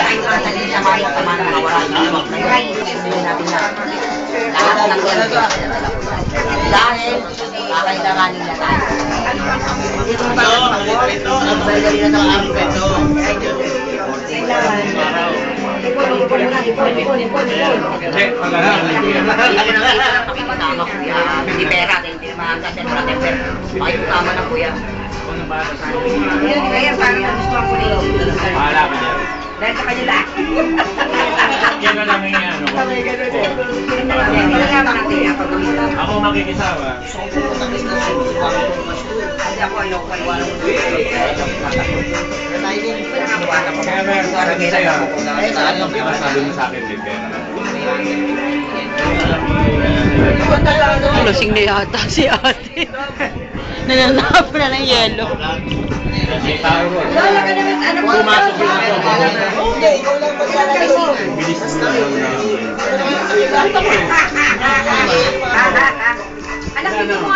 tayo natin sa bayan sa mga wala na may natin na lahat ng yan dahil kakailanganin na tayo. Dito ba ang balgali na sa amin ito? Hindi pera, hindi mahanda sa temper. Ay, tama na kuya. Kaya parang gusto ko nito. Wala ka dyan. Dahil sa kanila. Yan na lang yung ano. Ako makikisama. Hindi ako ayoko. Kaya meron sa akin sa'yo. Sabi mo sa akin din kaya. Lasing na yata si ate. Nananap na ng yelo. May tao ko. Wala ka naman, ano mo? Pumasok yung ako. Hindi, ikaw lang maglalagay mo. Bilis mo na. Ito ko.